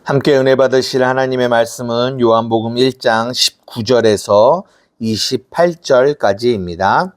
함께 은혜 받으실 하나님의 말씀은 요한복음 1장 19절에서 28절까지입니다.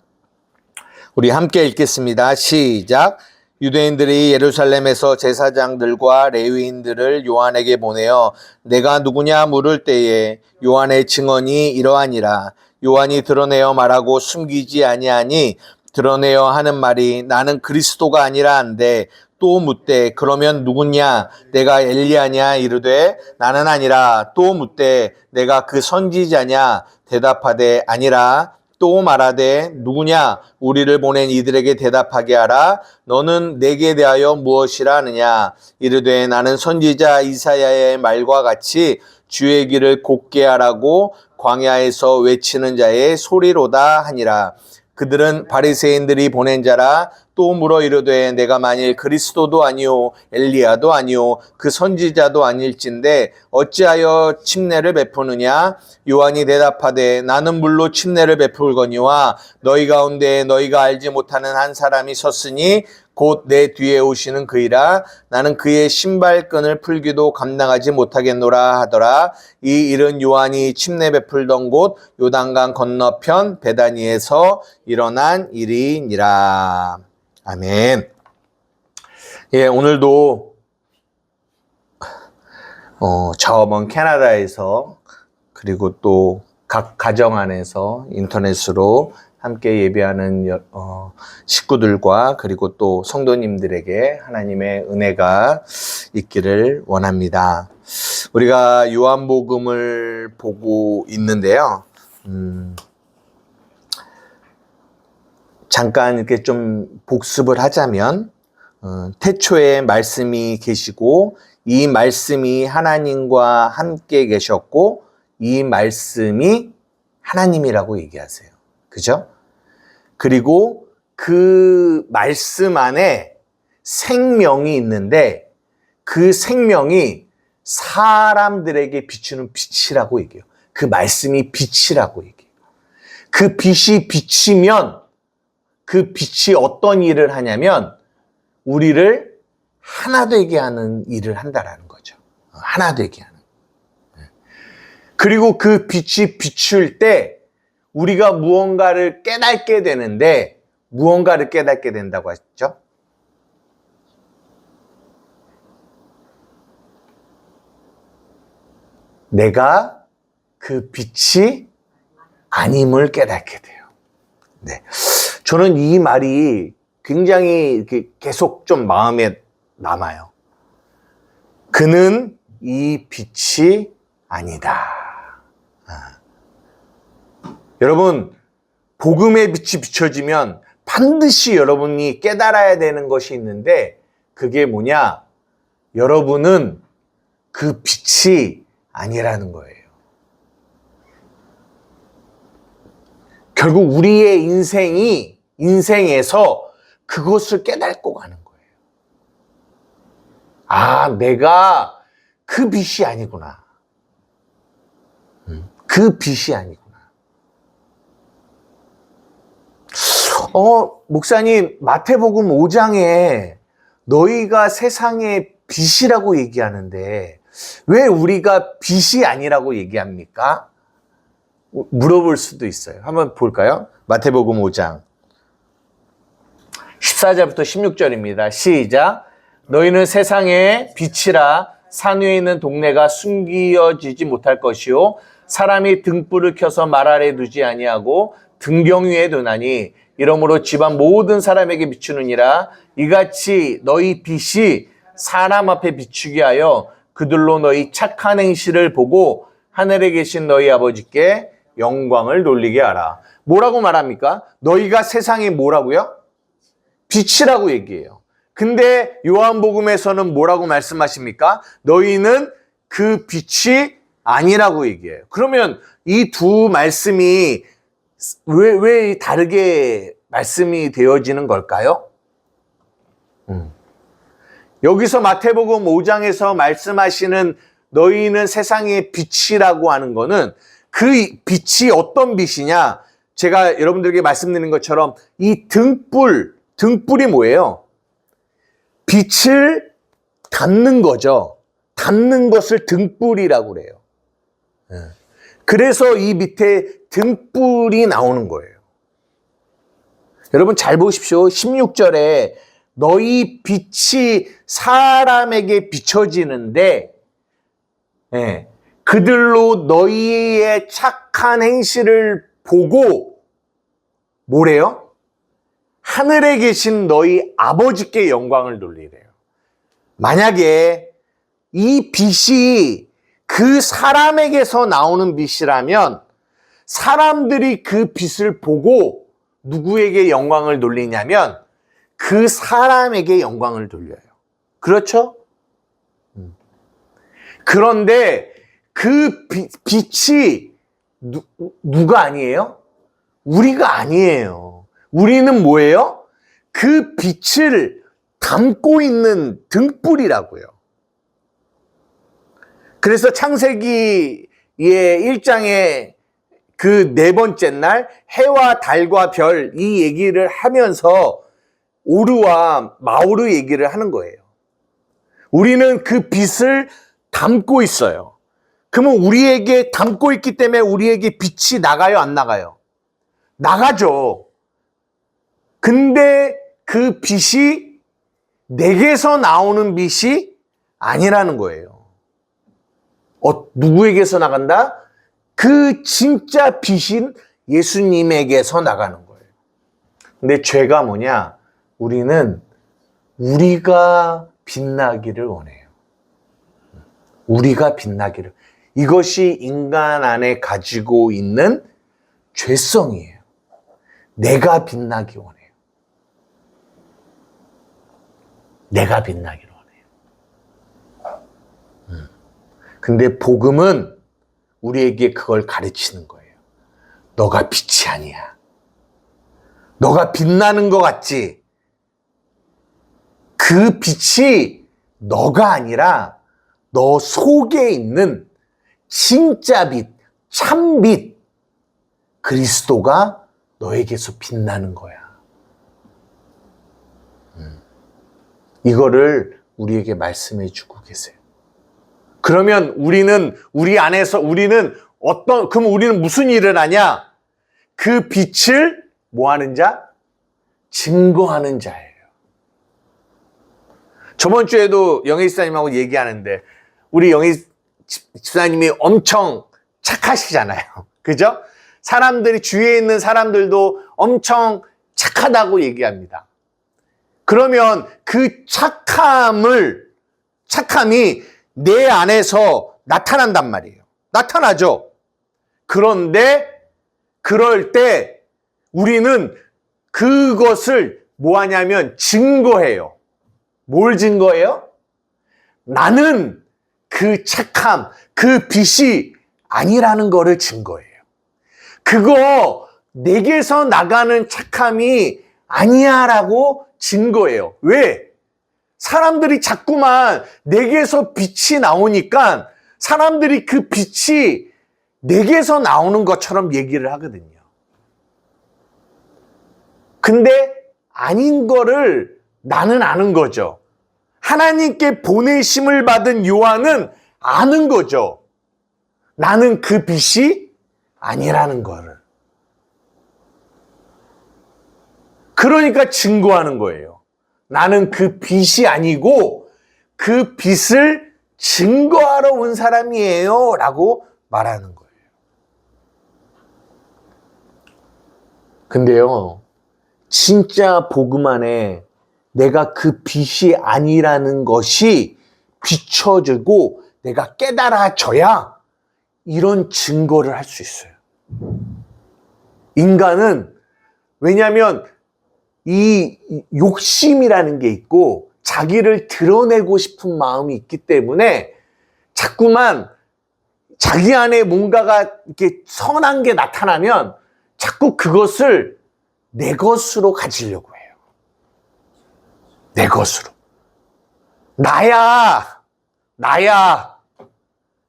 우리 함께 읽겠습니다. 시작. 유대인들이 예루살렘에서 제사장들과 레위인들을 요한에게 보내어 내가 누구냐 물을 때에 요한의 증언이 이러하니라. 요한이 드러내어 말하고 숨기지 아니하니 드러내어 하는 말이 나는 그리스도가 아니라 한데 또 묻되 그러면 누구냐 내가 엘리야냐 이르되 나는 아니라 또 묻되 내가 그 선지자냐 대답하되 아니라 또 말하되 누구냐 우리를 보낸 이들에게 대답하게 하라. 너는 내게 대하여 무엇이라 하느냐 이르되 나는 선지자 이사야의 말과 같이 주의 길을 곧게 하라고 광야에서 외치는 자의 소리로다 하니라. 그들은 바리새인들이 보낸 자라. 또 물어 이르되 내가 만일 그리스도도 아니요 엘리야도 아니요 그 선지자도 아닐진데 어찌하여 침례를 베푸느냐. 요한이 대답하되 나는 물로 침례를 베풀거니와 너희 가운데 너희가 알지 못하는 한 사람이 섰으니 곧 내 뒤에 오시는 그이라. 나는 그의 신발끈을 풀기도 감당하지 못하겠노라 하더라. 이 일은 요한이 침례 베풀던 곳 요단강 건너편 베다니에서 일어난 일이니라. 아멘. 예, 오늘도 저 먼 캐나다에서 그리고 또 각 가정 안에서 인터넷으로 함께 예배하는 식구들과 그리고 또 성도님들에게 하나님의 은혜가 있기를 원합니다. 우리가 요한복음을 보고 있는데요. 잠깐 이렇게 좀 복습을 하자면 태초에 말씀이 계시고 이 말씀이 하나님과 함께 계셨고 이 말씀이 하나님이라고 얘기하세요. 그죠? 그리고 그 말씀 안에 생명이 있는데 그 생명이 사람들에게 비추는 빛이라고 얘기해요. 그 말씀이 빛이라고 얘기해요. 그 빛이 비치면 그 빛이 어떤 일을 하냐면 우리를 하나 되게 하는 일을 한다라는 거죠. 하나 되게 하는. 그리고 그 빛이 비출 때 우리가 무언가를 깨닫게 되는데 무언가를 깨닫게 된다고 하셨죠? 내가 그 빛이 아님을 깨닫게 돼요. 네. 저는 이 말이 굉장히 이렇게 계속 좀 마음에 남아요. 그는 이 빛이 아니다. 여러분, 복음의 빛이 비춰지면 반드시 여러분이 깨달아야 되는 것이 있는데 그게 뭐냐? 여러분은 그 빛이 아니라는 거예요. 결국 우리의 인생에서 그것을 깨닫고 가는 거예요. 아, 내가 그 빛이 아니구나. 그 빛이 아니구나. 목사님, 마태복음 5장에 너희가 세상의 빛이라고 얘기하는데 왜 우리가 빛이 아니라고 얘기합니까? 물어볼 수도 있어요. 한번 볼까요? 마태복음 5장 14절부터 16절입니다. 시작. 너희는 세상의 빛이라. 산 위에 있는 동네가 숨겨지지 못할 것이요 사람이 등불을 켜서 말 아래 두지 아니하고 등경 위에 두나니 이러므로 집안 모든 사람에게 비추느니라. 이같이 너희 빛이 사람 앞에 비추게 하여 그들로 너희 착한 행실을 보고 하늘에 계신 너희 아버지께 영광을 돌리게 하라. 뭐라고 말합니까? 너희가 세상에 뭐라고요? 빛이라고 얘기해요. 근데 요한복음에서는 뭐라고 말씀하십니까? 너희는 그 빛이 아니라고 얘기해요. 그러면 이 두 말씀이 왜 다르게 말씀이 되어지는 걸까요? 여기서 마태복음 5장에서 말씀하시는 너희는 세상의 빛이라고 하는 거는 그 빛이 어떤 빛이냐? 제가 여러분들에게 말씀드린 것처럼 이 등불이 뭐예요? 빛을 담는 거죠. 담는 것을 등불이라고 그래요. 그래서 이 밑에 등불이 나오는 거예요. 여러분 잘 보십시오. 16절에 너희 빛이 사람에게 비춰지는데 그들로 너희의 착한 행실을 보고 뭐래요? 하늘에 계신 너희 아버지께 영광을 돌리래요. 만약에 이 빛이 그 사람에게서 나오는 빛이라면 사람들이 그 빛을 보고 누구에게 영광을 돌리냐면 그 사람에게 영광을 돌려요. 그렇죠? 그런데 그 빛이 누가 아니에요? 우리가 아니에요. 우리는 뭐예요? 그 빛을 담고 있는 등불이라고요. 그래서 창세기의 1장에 그 네 번째 날 해와 달과 별 이 얘기를 하면서 오르와 마오르 얘기를 하는 거예요. 우리는 그 빛을 담고 있어요. 그러면 우리에게 담고 있기 때문에 우리에게 빛이 나가요, 안 나가요? 나가죠. 근데 그 빛이 내게서 나오는 빛이 아니라는 거예요. 누구에게서 나간다? 그 진짜 빛인 예수님에게서 나가는 거예요. 근데 죄가 뭐냐? 우리는 우리가 빛나기를 원해요. 우리가 빛나기를. 이것이 인간 안에 가지고 있는 죄성이에요. 내가 빛나기 원해요. 내가 빛나기를 원해요. 근데 복음은 우리에게 그걸 가르치는 거예요. 너가 빛이 아니야. 너가 빛나는 것 같지? 그 빛이 너가 아니라 너 속에 있는 진짜 빛, 참빛, 그리스도가 너에게서 빛나는 거야. 이거를 우리에게 말씀해 주고 계세요. 그러면 우리 안에서 그럼 우리는 무슨 일을 하냐? 그 빛을 뭐 하는 자? 증거하는 자예요. 저번 주에도 영희 집사님하고 얘기하는데 우리 영희 집사님이 엄청 착하시잖아요. 그죠? 사람들이 주위에 있는 사람들도 엄청 착하다고 얘기합니다. 그러면 그 착함이 내 안에서 나타난단 말이에요. 나타나죠. 그런데 그럴 때 우리는 그것을 뭐 하냐면 증거해요. 뭘 증거해요? 나는 그 착함, 그 빛이 아니라는 거를 증거해요. 그거 내게서 나가는 착함이 아니야 라고 증거해요. 왜? 사람들이 자꾸만 내게서 빛이 나오니까 사람들이 그 빛이 내게서 나오는 것처럼 얘기를 하거든요. 근데 아닌 거를 나는 아는 거죠. 하나님께 보내심을 받은 요한은 아는 거죠. 나는 그 빛이 아니라는 거를. 그러니까 증거하는 거예요. 나는 그 빛이 아니고 그 빛을 증거하러 온 사람이에요 라고 말하는 거예요. 근데요, 진짜 복음 안에 내가 그 빛이 아니라는 것이 비춰지고 내가 깨달아져야 이런 증거를 할 수 있어요. 인간은 왜냐하면 이 욕심이라는 게 있고 자기를 드러내고 싶은 마음이 있기 때문에 자꾸만 자기 안에 뭔가가 이렇게 선한 게 나타나면 자꾸 그것을 내 것으로 가지려고 해요. 내 것으로. 나야.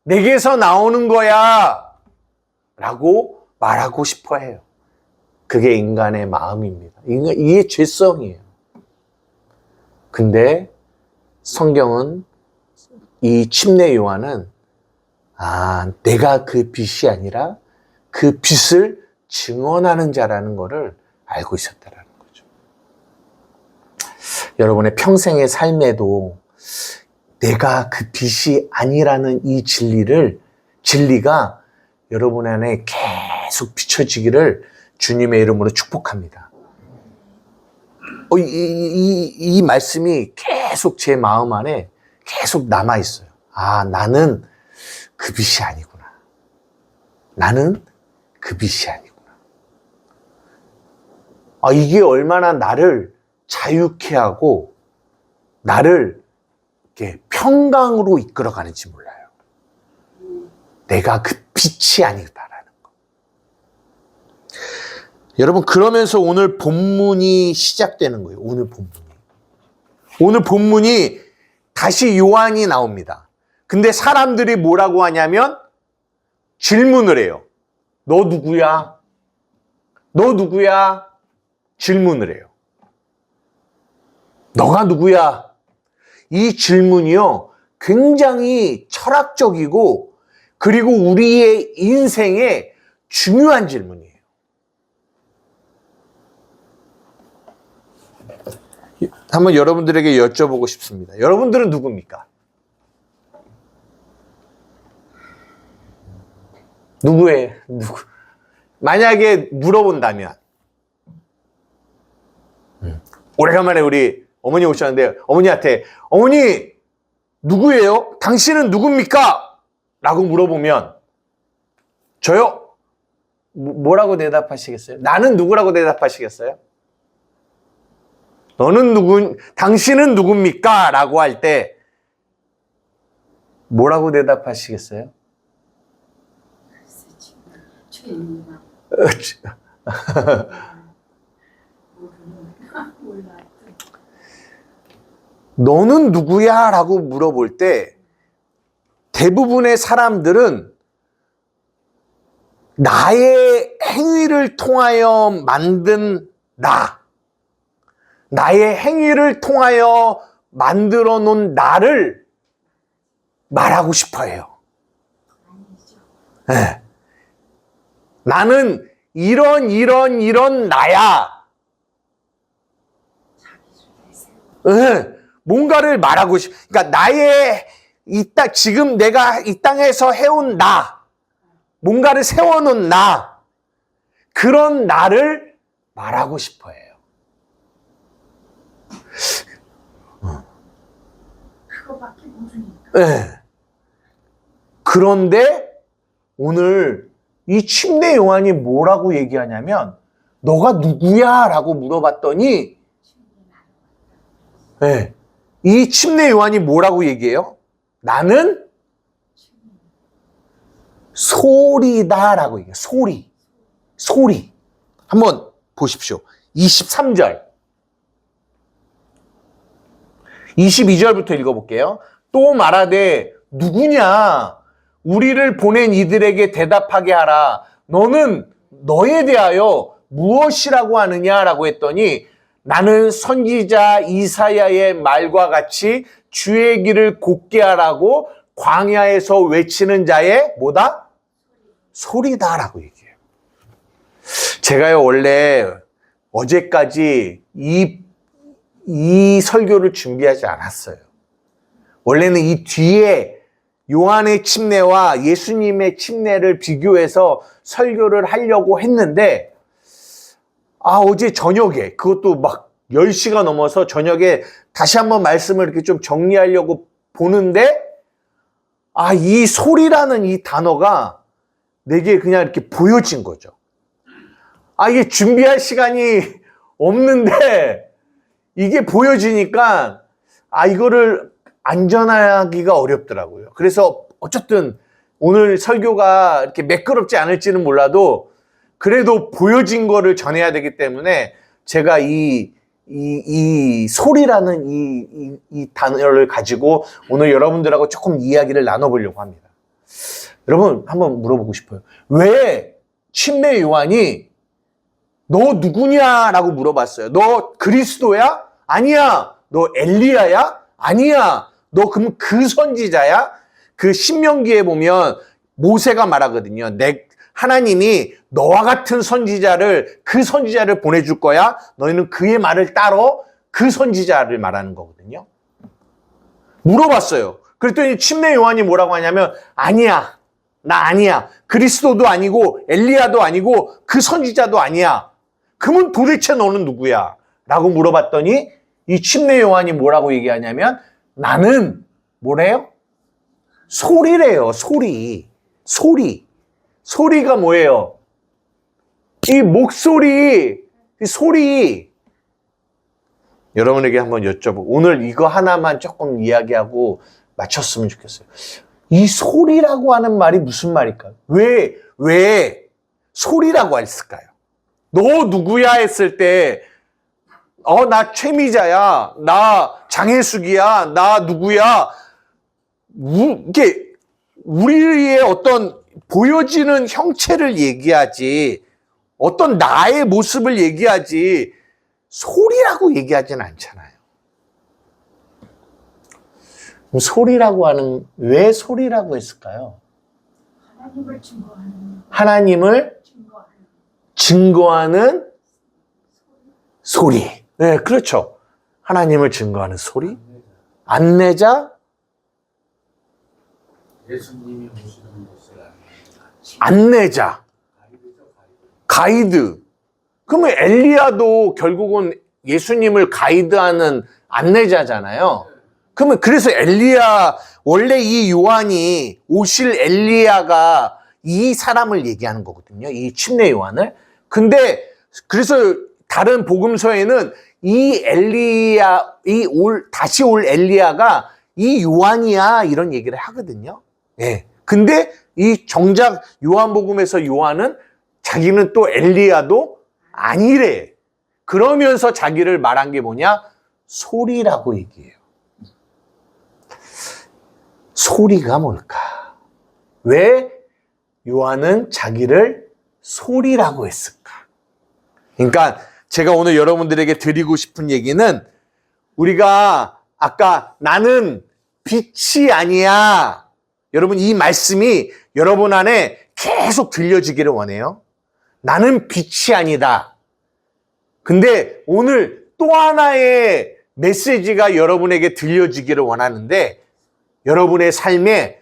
내게서 나오는 거야. 라고 말하고 싶어 해요. 그게 인간의 마음입니다. 이게 죄성이에요. 근데 성경은 이 침례 요한은 내가 그 빛이 아니라 그 빛을 증언하는 자라는 것을 알고 있었다라는 거죠. 여러분의 평생의 삶에도 내가 그 빛이 아니라는 이 진리가 여러분 안에 계속 비춰지기를 주님의 이름으로 축복합니다. 이 말씀이 계속 제 마음 안에 계속 남아있어요. 나는 그 빛이 아니구나. 나는 그 빛이 아니구나. 이게 얼마나 나를 자유케 하고 나를 이렇게 평강으로 이끌어가는지 몰라요. 내가 그 빛이 아니다라는 거. 여러분, 그러면서 오늘 본문이 시작되는 거예요. 오늘 본문이 다시 요한이 나옵니다. 근데 사람들이 뭐라고 하냐면 질문을 해요. 너 누구야? 너 누구야? 질문을 해요. 너가 누구야? 이 질문이요, 굉장히 철학적이고 그리고 우리의 인생에 중요한 질문이에요. 한번 여러분들에게 여쭤보고 싶습니다. 여러분들은 누굽니까? 누구예요? 만약에 물어본다면, 오래간만에 우리 어머니 오셨는데 어머니한테 어머니 누구예요? 당신은 누굽니까? 라고 물어보면 저요? 뭐라고 대답하시겠어요? 나는 누구라고 대답하시겠어요? 당신은 누굽니까? 라고 할 때 뭐라고 대답하시겠어요? 너는 누구야? 라고 물어볼 때 대부분의 사람들은 나의 행위를 통하여 만든 나의 행위를 통하여 만들어 놓은 나를 말하고 싶어 해요. 네. 나는 이런 나야. 네. 뭔가를 말하고 싶어. 그러니까 지금 내가 이 땅에서 해온 뭔가를 세워놓은 그런 나를 말하고 싶어 해요. 그거밖에 모르니까. 네. 그런데 오늘 이 침례 요한이 뭐라고 얘기하냐면 너가 누구야? 라고 물어봤더니 네. 이 침례 요한이 뭐라고 얘기해요? 나는 소리다라고 얘기해요. 소리. 한번 보십시오. 23절. 22절부터 읽어볼게요. 또 말하되 누구냐? 우리를 보낸 이들에게 대답하게 하라. 너는 너에 대하여 무엇이라고 하느냐라고 했더니 나는 선지자 이사야의 말과 같이 주의 길을 곧게 하라고 광야에서 외치는 자의 뭐다? 소리다라고 얘기해요. 제가요 원래 어제까지 이 설교를 준비하지 않았어요. 원래는 이 뒤에 요한의 침례와 예수님의 침례를 비교해서 설교를 하려고 했는데 어제 저녁에 그것도 막 10시가 넘어서 저녁에 다시 한번 말씀을 이렇게 좀 정리하려고 보는데 이 소리라는 이 단어가 내게 그냥 이렇게 보여진 거죠. 이게 준비할 시간이 없는데 이게 보여지니까 이거를 안전하기가 어렵더라고요. 그래서 어쨌든 오늘 설교가 이렇게 매끄럽지 않을지는 몰라도 그래도 보여진 거를 전해야 되기 때문에 제가 이 소리라는 이 단어를 가지고 오늘 여러분들하고 조금 이야기를 나눠보려고 합니다. 여러분 한번 물어보고 싶어요. 왜 침례 요한이 너 누구냐라고 물어봤어요. 너 그리스도야? 아니야. 너 엘리야야? 아니야. 너 그럼 그 선지자야? 그 신명기에 보면 모세가 말하거든요. 하나님이 너와 같은 선지자를, 그 선지자를 보내줄 거야. 너희는 그의 말을 따러, 그 선지자를 말하는 거거든요. 물어봤어요. 그랬더니 침례 요한이 뭐라고 하냐면, 아니야. 나 아니야. 그리스도도 아니고 엘리야도 아니고 그 선지자도 아니야. 그러면 도대체 너는 누구야? 라고 물어봤더니 이 침례 요한이 뭐라고 얘기하냐면, 나는 뭐래요? 소리래요. 소리. 소리가 뭐예요? 이 목소리, 이 소리. 여러분에게 한번 여쭤보고, 오늘 이거 하나만 조금 이야기하고 마쳤으면 좋겠어요. 이 소리라고 하는 말이 무슨 말일까요? 왜 소리라고 했을까요? 너 누구야 했을 때, 나 최미자야, 나 장혜숙이야, 나 누구야. 이게 우리의 어떤 보여지는 형체를 얘기하지, 어떤 나의 모습을 얘기하지, 소리라고 얘기하진 않잖아요. 소리라고 하는, 왜 소리라고 했을까요? 하나님을 증거하는. 하나님을 증거하는 소리. 네, 그렇죠. 하나님을 증거하는 소리. 안내자. 예수님이 오시는 곳을 안내자. 가이드. 그러면 엘리야도 결국은 예수님을 가이드하는 안내자잖아요. 그러면 그래서 엘리야, 원래 이 요한이 오실 엘리야가 이 사람을 얘기하는 거거든요. 이 침례 요한을. 근데 그래서 다른 복음서에는 이 엘리야, 다시 올 엘리야가 이 요한이야, 이런 얘기를 하거든요. 예. 근데 이 정작 요한복음에서 요한은 자기는 또 엘리야도 아니래. 그러면서 자기를 말한 게 뭐냐? 소리라고 얘기해요. 소리가 뭘까? 왜 요한은 자기를 소리라고 했을까? 그러니까 제가 오늘 여러분들에게 드리고 싶은 얘기는, 우리가 아까 나는 빛이 아니야. 여러분, 이 말씀이 여러분 안에 계속 들려지기를 원해요. 나는 빛이 아니다. 근데 오늘 또 하나의 메시지가 여러분에게 들려지기를 원하는데, 여러분의 삶에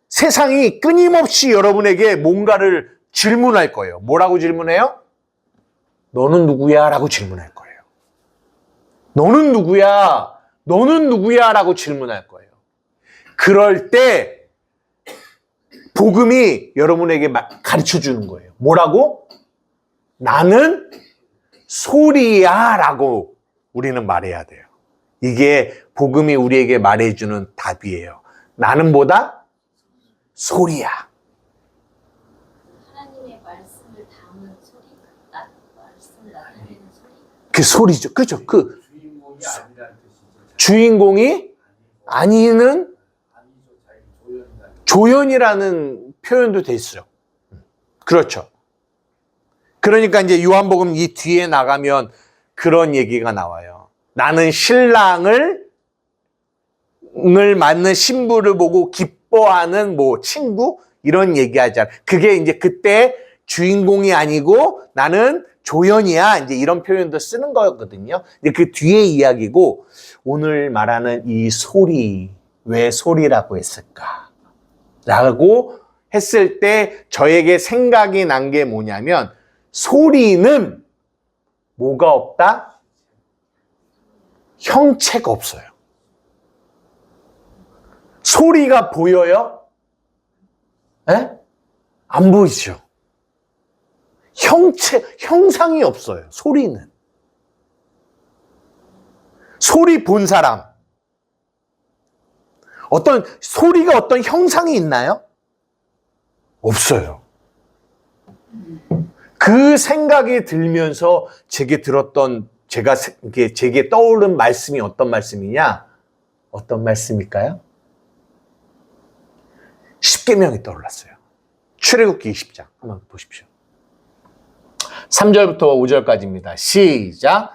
세상이 끊임없이 여러분에게 뭔가를 질문할 거예요. 뭐라고 질문해요? 너는 누구야? 라고 질문할 거예요. 너는 누구야? 너는 누구야? 라고 질문할 거예요. 그럴 때 복음이 여러분에게 가르쳐 주는 거예요. 뭐라고? 나는 소리야 라고 우리는 말해야 돼요. 이게 복음이 우리에게 말해주는 답이에요. 나는 뭐다? 소리야. 하나님의 말씀을 담은 소리, 말씀을 나타내는 소리. 그 소리죠. 그죠? 그 주인공이 아니라는 뜻이죠. 주인공이 아니는 아니죠. 자기 조연이라는 표현도 됐어요. 그렇죠. 그러니까 이제 요한복음 이 뒤에 나가면 그런 얘기가 나와요. 나는 신랑을 맞는 신부를 보고 기뻐하는 뭐 친구 이런 얘기하잖아. 그게 이제 그때 주인공이 아니고 나는 조연이야. 이제 이런 표현도 쓰는 거거든요. 이제 그 뒤에 이야기고, 오늘 말하는 이 소리, 왜 소리라고 했을까? 라고 했을 때 저에게 생각이 난 게 뭐냐면, 소리는 뭐가 없다? 형체가 없어요. 소리가 보여요? 에? 안 보이죠? 형상이 없어요. 소리는. 소리 본 사람. 소리가 어떤 형상이 있나요? 없어요. 그 생각이 들면서 제게 떠오른 말씀이 어떤 말씀이냐? 어떤 말씀일까요? 십계명이 떠올랐어요. 출애굽기 20장 한번 보십시오. 3절부터 5절까지입니다. 시작.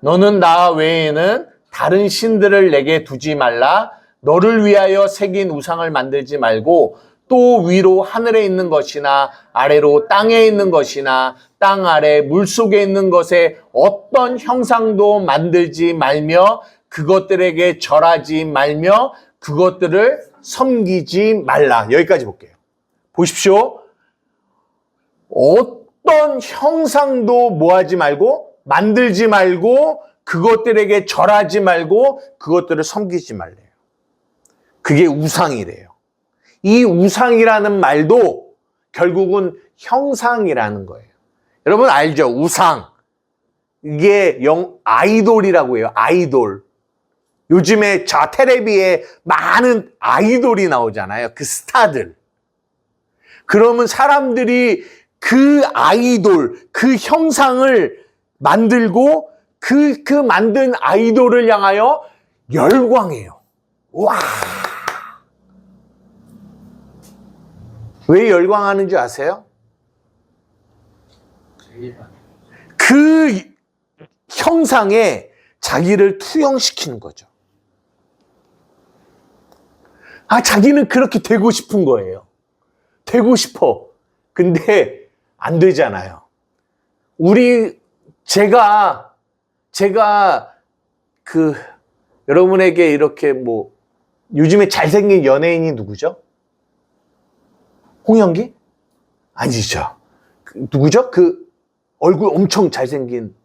너는 나 외에는 다른 신들을 내게 두지 말라. 너를 위하여 새긴 우상을 만들지 말고 또 위로 하늘에 있는 것이나 아래로 땅에 있는 것이나 땅 아래 물속에 있는 것에 어떤 형상도 만들지 말며 그것들에게 절하지 말며 그것들을 섬기지 말라. 여기까지 볼게요. 보십시오. 어떤 형상도 뭐하지 말고 만들지 말고 그것들에게 절하지 말고 그것들을 섬기지 말래요. 그게 우상이래요. 이 우상이라는 말도 결국은 형상이라는 거예요. 여러분 알죠? 우상. 이게 아이돌이라고 해요. 아이돌. 요즘에 텔레비에 많은 아이돌이 나오잖아요. 그 스타들. 그러면 사람들이 그 아이돌, 그 형상을 만들고 그 만든 아이돌을 향하여 열광해요. 와! 왜 열광하는 줄 아세요? 그 형상에 자기를 투영시키는 거죠. 자기는 그렇게 되고 싶은 거예요. 되고 싶어. 근데 안 되잖아요. 제가 여러분에게 이렇게 요즘에 잘생긴 연예인이 누구죠? 홍영기? 아니죠. 누구죠? 얼굴 엄청 잘생긴.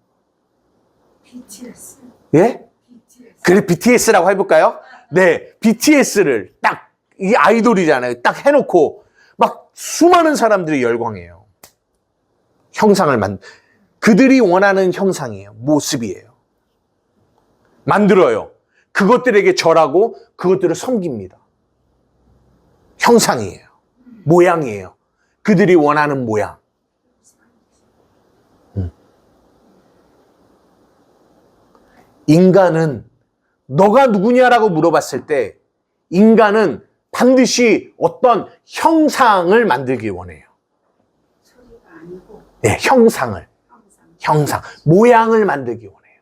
BTS. 예? BTS. 그래, BTS라고 해볼까요? 네, BTS를 딱, 이 아이돌이잖아요. 딱 해놓고, 막 수많은 사람들이 열광해요. 그들이 원하는 형상이에요. 모습이에요. 만들어요. 그것들에게 절하고, 그것들을 섬깁니다. 형상이에요. 모양이에요. 그들이 원하는 모양. 인간은 너가 누구냐라고 물어봤을 때 인간은 반드시 어떤 형상을 만들기 원해요. 소리가 아니고 네, 형상, 모양을 만들기 원해요.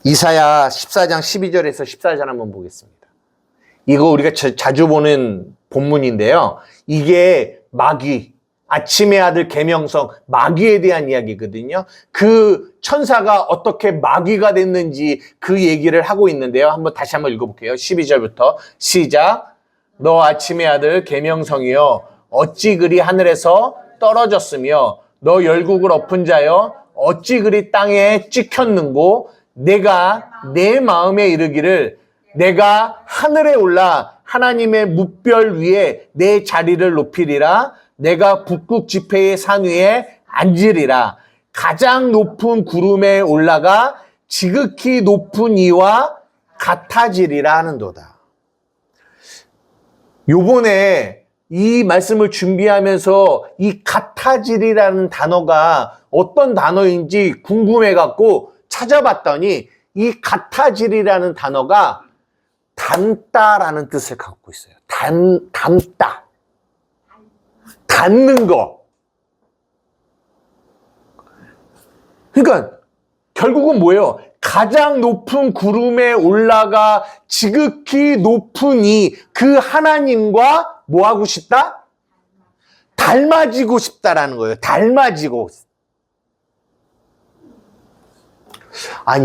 이사야 14장 12절에서 14절 한번 보겠습니다. 이거 우리가 자주 보는 본문인데요. 이게 마귀, 아침의 아들 계명성, 마귀에 대한 이야기거든요. 그 천사가 어떻게 마귀가 됐는지 그 얘기를 하고 있는데요. 다시 한번 읽어볼게요. 12절부터 시작. 너 아침의 아들 계명성이여 어찌 그리 하늘에서 떨어졌으며 너 열국을 엎은 자여 어찌 그리 땅에 찍혔는고 내가 내 마음에 이르기를 내가 하늘에 올라 하나님의 뭇별 위에 내 자리를 높이리라. 내가 북극 지폐의 산 위에 앉으리라. 가장 높은 구름에 올라가 지극히 높은 이와 같아지리라 하는도다. 요번에 이 말씀을 준비하면서 이 같아지리라는 단어가 어떤 단어인지 궁금해갖고 찾아봤더니 이 같아지리라는 단어가 닮다라는 뜻을 갖고 있어요. 닮다. 닿는 거. 그러니까 결국은 뭐예요? 가장 높은 구름에 올라가 지극히 높은 그 하나님과 뭐 하고 싶다? 닮아지고 싶다라는 거예요. 닮아지고.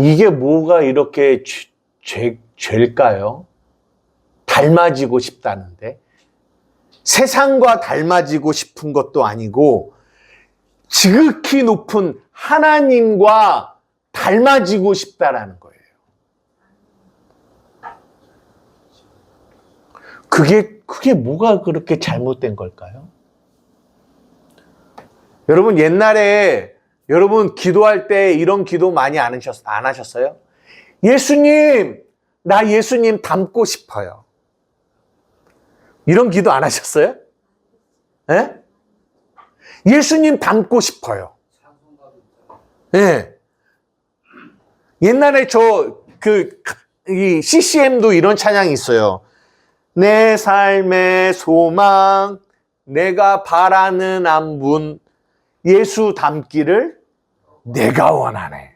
이게 뭐가 이렇게 죄일까요? 닮아지고 싶다는데. 세상과 닮아지고 싶은 것도 아니고 지극히 높은 하나님과 닮아지고 싶다라는 거예요. 그게 뭐가 그렇게 잘못된 걸까요? 여러분 옛날에 여러분 기도할 때 이런 기도 많이 안 하셨어요? 예수님, 나 예수님 닮고 싶어요. 이런 기도 안 하셨어요? 예? 예수님 닮고 싶어요. 예. 옛날에 이 CCM도 이런 찬양이 있어요. 내 삶의 소망, 내가 바라는 한 분, 예수 닮기를 내가 원하네.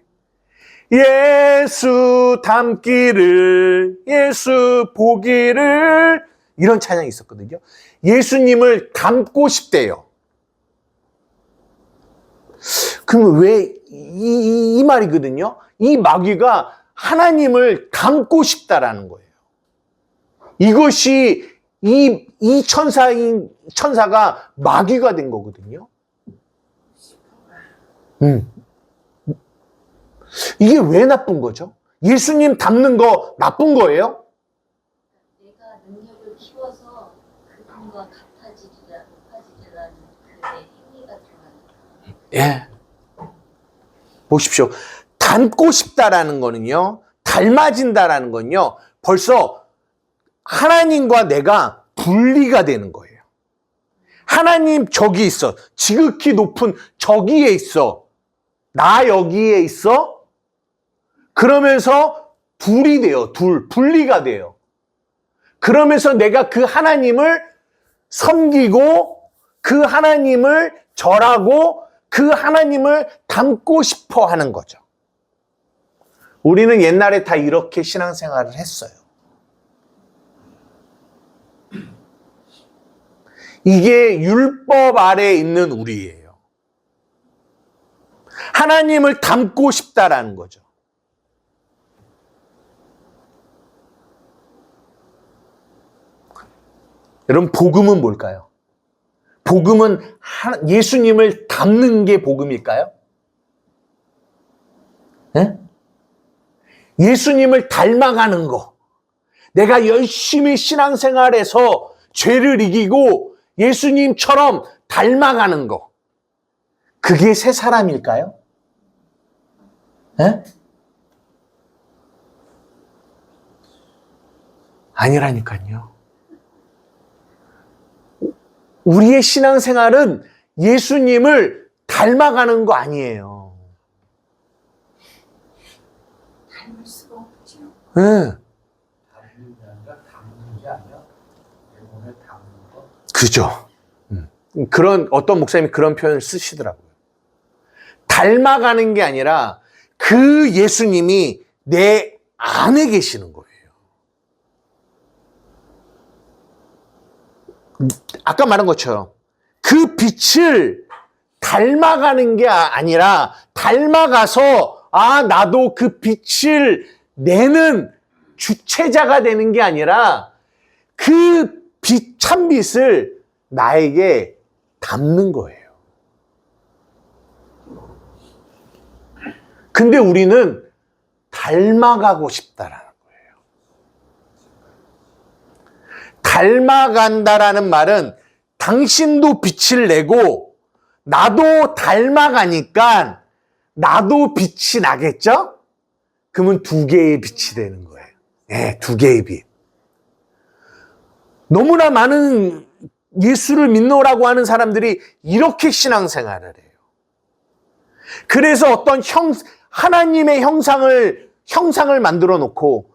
예수 닮기를, 예수 보기를, 이런 찬양이 있었거든요. 예수님을 닮고 싶대요. 그럼 왜 이 말이거든요. 이 마귀가 하나님을 닮고 싶다라는 거예요. 이것이 이 천사가 마귀가 된 거거든요. 이게 왜 나쁜 거죠? 예수님 닮는 거 나쁜 거예요? 내가 능력을 키워서 그분과 높아지리라는 그의 행위가 들어가니까. 예. 보십시오. 닮고 싶다라는 거는요, 닮아진다라는 건요, 벌써 하나님과 내가 분리가 되는 거예요. 하나님 저기 있어. 지극히 높은 저기에 있어. 나 여기에 있어. 그러면서 둘이 돼요. 분리가 돼요. 그러면서 내가 그 하나님을 섬기고 그 하나님을 절하고 그 하나님을 닮고 싶어 하는 거죠. 우리는 옛날에 다 이렇게 신앙생활을 했어요. 이게 율법 아래에 있는 우리예요. 하나님을 닮고 싶다라는 거죠. 여러분, 복음은 뭘까요? 복음은 예수님을 닮는 게 복음일까요? 네? 예수님을 닮아가는 거. 내가 열심히 신앙생활해서 죄를 이기고 예수님처럼 닮아가는 거. 그게 새 사람일까요? 네? 아니라니까요. 우리의 신앙생활은 예수님을 닮아가는 거 아니에요. 닮을 수가 없죠. 네. 닮는 게 아니라 닮는 게 아니야. 내 몸에 닮는 거. 그죠. 그런, 어떤 목사님이 그런 표현을 쓰시더라고요. 닮아가는 게 아니라 그 예수님이 내 안에 계시는 거예요. 아까 말한 것처럼 그 빛을 닮아가는 게 아니라 닮아가서 나도 그 빛을 내는 주체자가 되는 게 아니라 그 빛, 참빛을 나에게 담는 거예요. 근데 우리는 닮아가고 싶다라는 거예요. 닮아간다라는 말은 당신도 빛을 내고 나도 닮아가니까 나도 빛이 나겠죠? 그러면 두 개의 빛이 되는 거예요. 네, 두 개의 빛. 너무나 많은 예수를 믿노라고 하는 사람들이 이렇게 신앙생활을 해요. 그래서 어떤 하나님의 형상을 만들어 놓고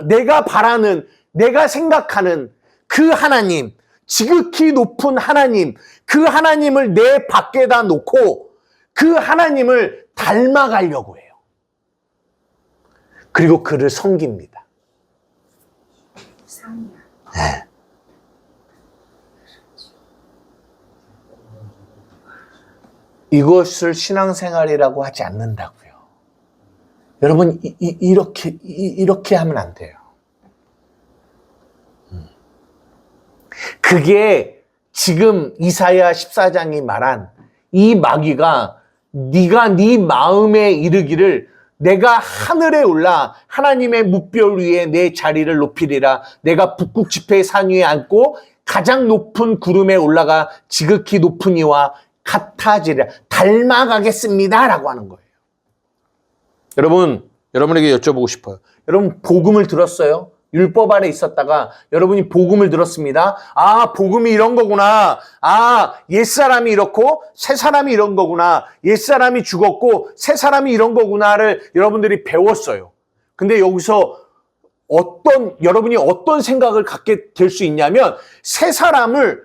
내가 바라는, 내가 생각하는 그 하나님, 지극히 높은 하나님, 그 하나님을 내 밖에다 놓고 그 하나님을 닮아가려고 해요. 그리고 그를 섬깁니다. 상이야. 네. 이것을 신앙생활이라고 하지 않는다고요. 여러분, 이렇게 하면 안 돼요. 그게 지금 이사야 14장이 말한 이 마귀가 네가 네 마음에 이르기를 내가 하늘에 올라 하나님의 뭇별 위에 내 자리를 높이리라. 내가 북극 지폐의 산 위에 앉고 가장 높은 구름에 올라가 지극히 높은 이와 같아지리라. 닮아가겠습니다 라고 하는 거예요. 여러분에게 여쭤보고 싶어요. 여러분, 복음을 들었어요? 율법 아래 있었다가 여러분이 복음을 들었습니다. 복음이 이런 거구나. 옛사람이 이렇고 새사람이 이런 거구나. 옛사람이 죽었고 새사람이 이런 거구나를 여러분들이 배웠어요. 근데 여기서 여러분이 어떤 생각을 갖게 될 수 있냐면 새사람을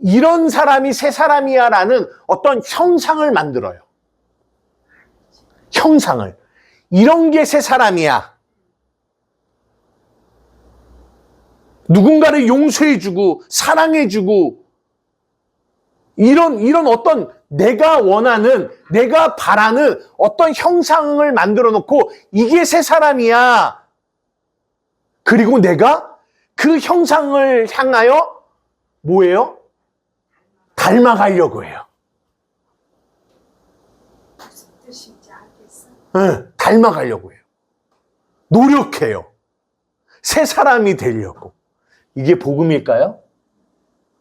이런 사람이 새사람이야 라는 어떤 형상을 만들어요. 형상을. 이런 게 새 사람이야. 누군가를 용서해주고 사랑해주고 이런 어떤 내가 원하는, 내가 바라는 어떤 형상을 만들어 놓고 이게 새 사람이야. 그리고 내가 그 형상을 향하여 뭐예요? 닮아가려고 해요. 무슨 뜻인지 알겠어? 네, 닮아가려고 해요. 노력해요. 새 사람이 되려고. 이게 복음일까요?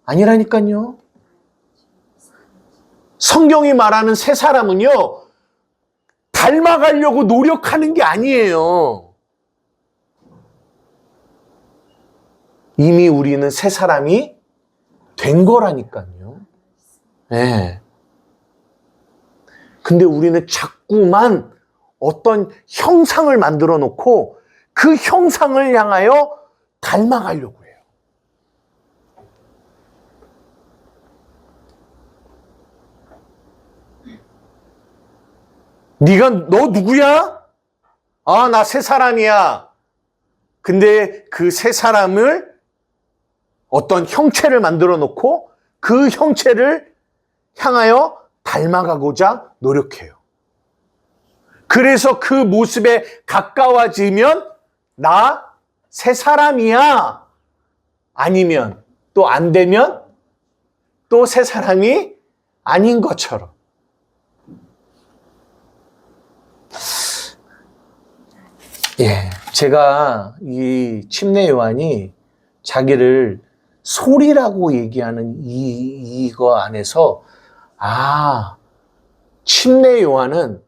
아니라니까요. 성경이 말하는 새 사람은요, 닮아가려고 노력하는 게 아니에요. 이미 우리는 새 사람이 된 거라니까요. 네. 근데 우리는 자꾸만 어떤 형상을 만들어 놓고 그 형상을 향하여 닮아가려고 해요. 너 누구야? 아, 나 새 사람이야. 근데 그 새 사람을 어떤 형체를 만들어 놓고 그 형체를 향하여 닮아가고자 노력해요. 그래서 그 모습에 가까워지면 나 새 사람이야. 아니면 또 안 되면 또 새 사람이 아닌 것처럼. 예, 제가 이 침례 요한이 자기를 소리라고 얘기하는 이거 안에서 침례 요한은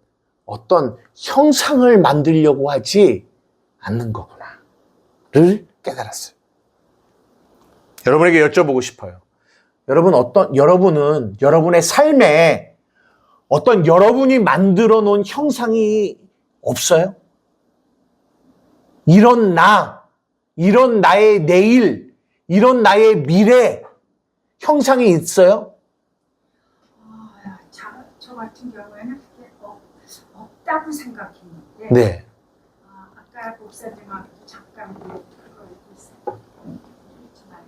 어떤 형상을 만들려고 하지 않는 거구나를 깨달았어요. 여러분에게 여쭤보고 싶어요. 여러분은 여러분의 삶에 어떤 여러분이 만들어 놓은 형상이 없어요? 이런 나의 내일, 이런 나의 미래 형상이 있어요? 저 같은 경우에는 그게 없다고 생각했는데 네. 아까 목사님하고도 잠깐 그거 얘기했어요. 그렇지만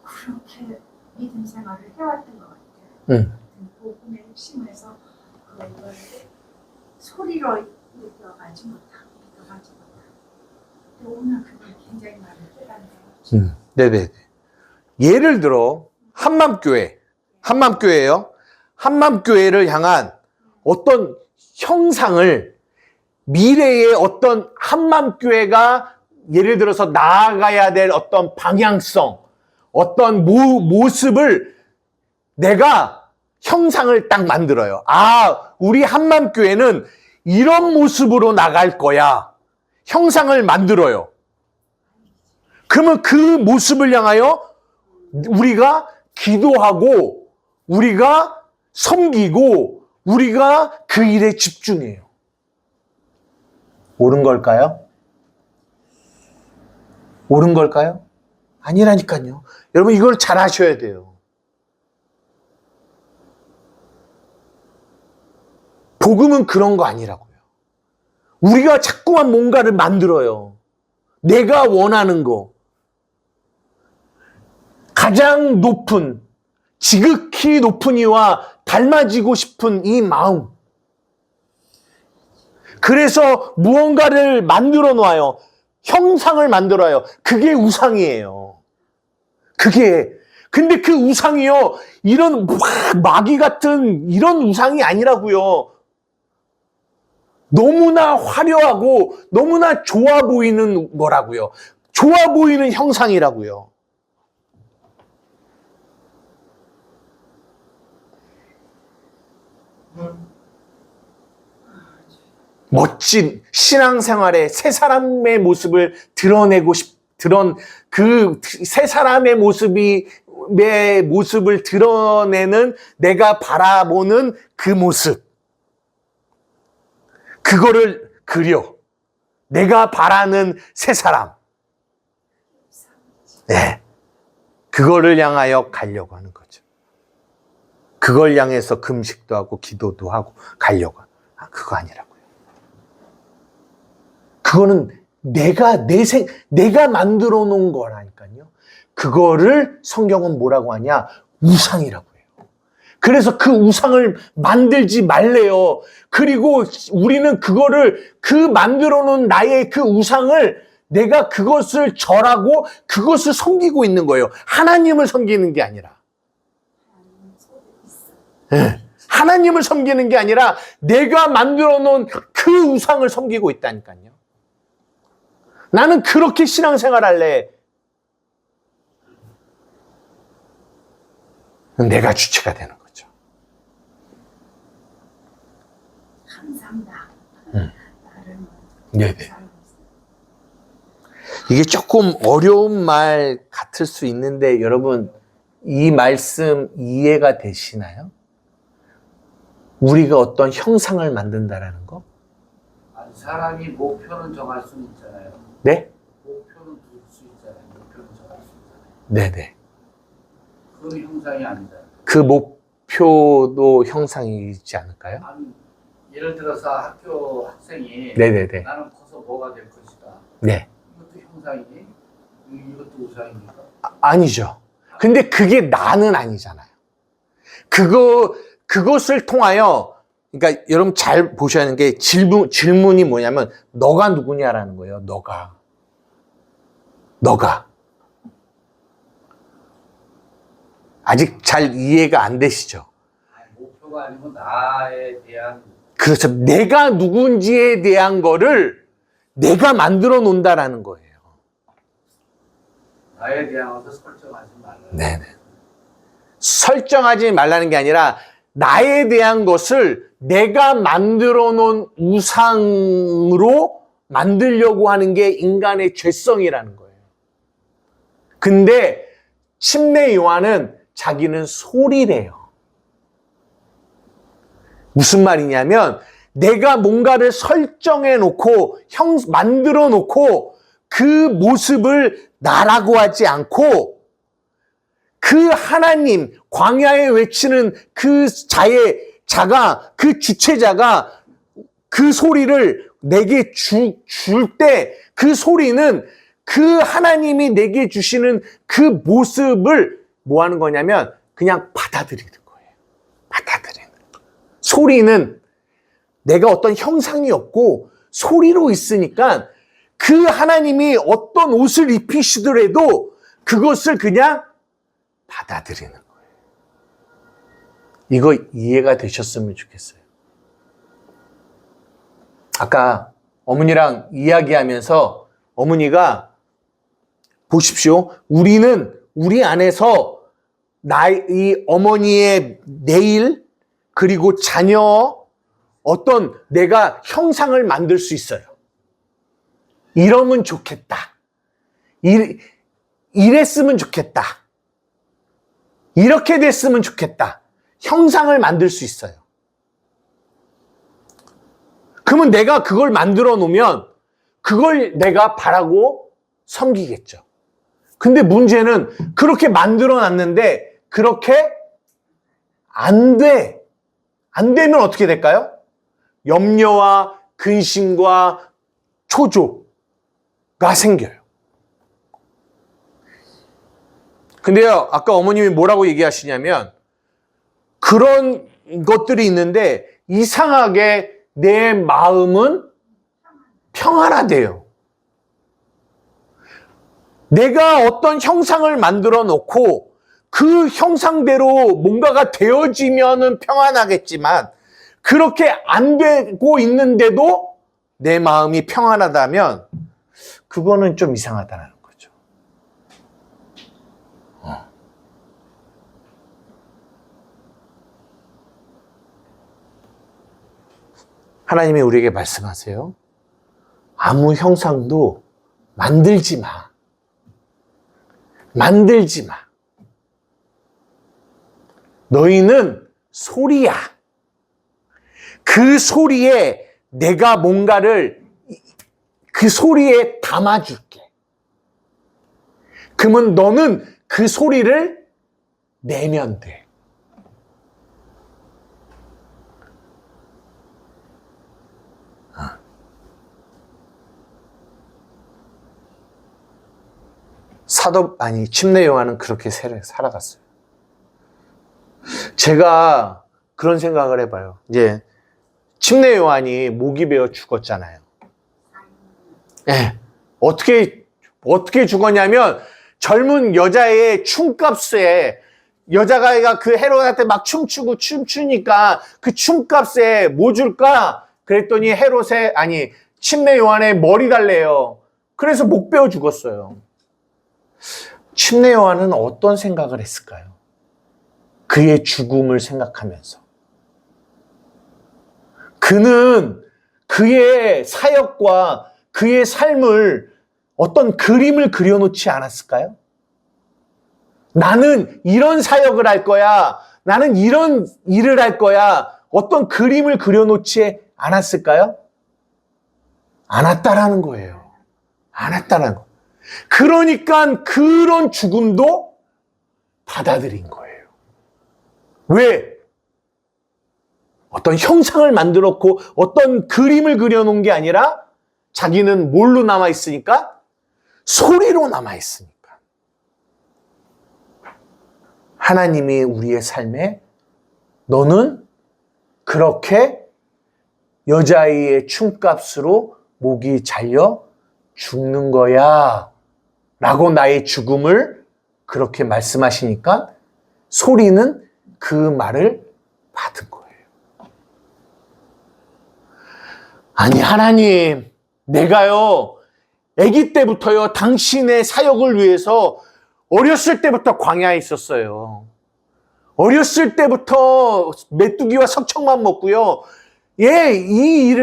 그렇게 믿음 생활을 해왔던 것 같아요. 복음의 핵심에서 그걸 소리로 느껴가지 못하고 믿어가지 못하고 근데 오늘 그걸 굉장히 많이 깨닫네요. 네네. 예를 들어 한맘교회예요. 한맘교회를 향한 어떤 형상을 미래의 어떤 한맘교회가 예를 들어서 나아가야 될 어떤 방향성, 어떤 모습을 내가 형상을 딱 만들어요. 우리 한맘교회는 이런 모습으로 나갈 거야. 형상을 만들어요. 그러면 그 모습을 향하여 우리가 기도하고 우리가 섬기고 우리가 그 일에 집중해요. 옳은 걸까요? 옳은 걸까요? 아니라니까요. 여러분 이걸 잘 아셔야 돼요. 복음은 그런 거 아니라고요. 우리가 자꾸만 뭔가를 만들어요. 내가 원하는 거. 가장 높은, 지극히 높은 이와 닮아지고 싶은 이 마음. 그래서 무언가를 만들어 놓아요. 형상을 만들어요. 그게 우상이에요. 근데 그 우상이요, 이런 마귀 같은 이런 우상이 아니라고요. 너무나 화려하고 너무나 좋아 보이는 거라고요. 좋아 보이는 형상이라고요. 멋진 신앙생활의 새 사람의 모습을 그 새 사람의 모습을 드러내는 내가 바라보는 그 모습. 그거를 그려. 내가 바라는 새 사람. 네. 그거를 향하여 가려고 하는 거죠. 그걸 향해서 금식도 하고 기도도 하고 가려고. 그거 아니라고요. 그거는 내가 만들어 놓은 거라니까요. 그거를 성경은 뭐라고 하냐? 우상이라고 해요. 그래서 그 우상을 만들지 말래요. 그리고 우리는 그 만들어 놓은 나의 그 우상을 내가 그것을 절하고 그것을 섬기고 있는 거예요. 하나님을 섬기는 게 아니라. 네. 하나님을 섬기는 게 아니라 내가 만들어 놓은 그 우상을 섬기고 있다니까요. 나는 그렇게 신앙생활 할래. 내가 주체가 되는 거죠. 항상 나를 네네. 이게 조금 어려운 말 같을 수 있는데 여러분 이 말씀 이해가 되시나요? 우리가 어떤 형상을 만든다라는 거? 아니, 사람이 목표는 정할 수 있잖아요. 네? 목표는 둘 수 있잖아요. 목표는 정할 수 있잖아요. 네네. 그 형상이 아니다. 그 목표도 형상이지 않을까요? 아니, 예를 들어서 학교 학생이 네네네. 나는 커서 뭐가 될 것이다. 네. 이것도 형상이니? 이것도 우상입니까? 아니죠. 근데 그게 나는 아니잖아요. 그것을 통하여, 그러니까 여러분 잘 보셔야 하는 게 질문이 뭐냐면, 너가 누구냐라는 거예요. 너가. 아직 잘 이해가 안 되시죠? 아니, 목표가 아니고 나에 대한 그렇죠. 내가 누군지에 대한 거를 내가 만들어 놓는다라는 거예요. 나에 대한 것을 설정하지 말라. 네네. 설정하지 말라는 게 아니라 나에 대한 것을 내가 만들어 놓은 우상으로 만들려고 하는 게 인간의 죄성이라는 거예요. 근데 침례 요한은 자기는 소리래요. 무슨 말이냐면 내가 뭔가를 설정해 놓고 만들어 놓고 그 모습을 나라고 하지 않고 그 하나님, 광야에 외치는 그 그 주체자가 그 소리를 내게 줄 때 그 소리는 그 하나님이 내게 주시는 그 모습을 뭐 하는 거냐면 그냥 받아들이는 거예요. 받아들이는 거예요. 소리는 내가 어떤 형상이 없고 소리로 있으니까 그 하나님이 어떤 옷을 입히시더라도 그것을 그냥 받아들이는 거예요. 이거 이해가 되셨으면 좋겠어요. 아까 어머니랑 이야기하면서 어머니가 보십시오. 우리 안에서 이 어머니의 내일 그리고 자녀 어떤 내가 형상을 만들 수 있어요. 이러면 좋겠다. 이랬으면 좋겠다. 이렇게 됐으면 좋겠다. 형상을 만들 수 있어요. 그러면 내가 그걸 만들어 놓으면 그걸 내가 바라고 섬기겠죠. 근데 문제는 그렇게 만들어 놨는데 그렇게 안 돼. 안 되면 어떻게 될까요? 염려와 근심과 초조가 생겨요. 근데요, 아까 어머님이 뭐라고 얘기하시냐면 그런 것들이 있는데 이상하게 내 마음은 평안하대요. 내가 어떤 형상을 만들어 놓고 그 형상대로 뭔가가 되어지면은 평안하겠지만 그렇게 안 되고 있는데도 내 마음이 평안하다면 그거는 좀 이상하다는 거죠. 하나님이 우리에게 말씀하세요. 아무 형상도 만들지 마. 만들지 마. 너희는 소리야. 그 소리에 내가 뭔가를 그 소리에 담아줄게. 그러면 너는 그 소리를 내면 돼. 침례 요한은 그렇게 살아갔어요. 제가 그런 생각을 해봐요. 이제 침례 요한이 목이 베어 죽었잖아요. 예. 어떻게 죽었냐면 젊은 여자의 춤값에 여자가 그 헤롯한테 막 춤추니까 그 춤값에 뭐 줄까? 그랬더니 침례 요한의 머리 달래요. 그래서 목 베어 죽었어요. 침례 요한은 어떤 생각을 했을까요? 그의 죽음을 생각하면서. 그는 그의 사역과 그의 삶을 어떤 그림을 그려놓지 않았을까요? 나는 이런 사역을 할 거야. 나는 이런 일을 할 거야. 어떤 그림을 그려놓지 않았을까요? 않았다라는 거예요. 않았다라는 거. 그러니까 그런 죽음도 받아들인 거예요. 왜? 어떤 형상을 만들었고 어떤 그림을 그려놓은 게 아니라 자기는 뭘로 남아있으니까? 소리로 남아있으니까. 하나님이 우리의 삶에 너는 그렇게 여자아이의 춤값으로 목이 잘려 죽는 거야 라고 나의 죽음을 그렇게 말씀하시니까 소리는 그 말을 받은 거예요. 아니 하나님, 내가요 아기 때부터요 당신의 사역을 위해서 어렸을 때부터 광야에 있었어요. 어렸을 때부터 메뚜기와 석청만 먹고요. 이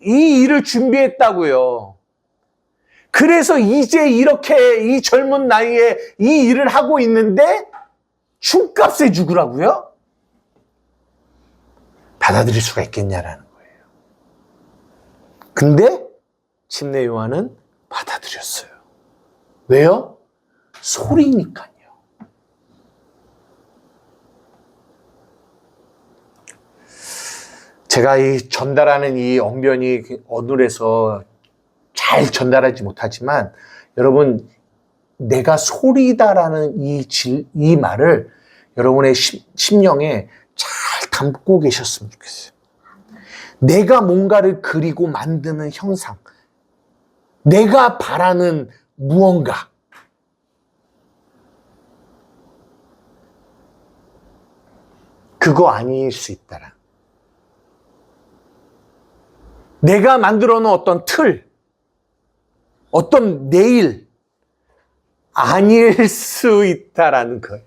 일을 준비했다고요. 그래서 이제 이렇게 이 젊은 나이에 이 일을 하고 있는데 춤값에 죽으라고요? 받아들일 수가 있겠냐라는 거예요. 근데 침례 요한은 받아들였어요. 왜요? 소리니까요. 제가 이 전달하는 이 언변이 어눌해서 잘 전달하지 못하지만 여러분, 내가 소리다라는 이 말을 여러분의 심령에 잘 담고 계셨으면 좋겠어요. 내가 뭔가를 그리고 만드는 형상, 내가 바라는 무언가, 그거 아닐 수 있다라. 내가 만들어 놓은 어떤 틀, 어떤 내일 아닐 수 있다라는 거예요.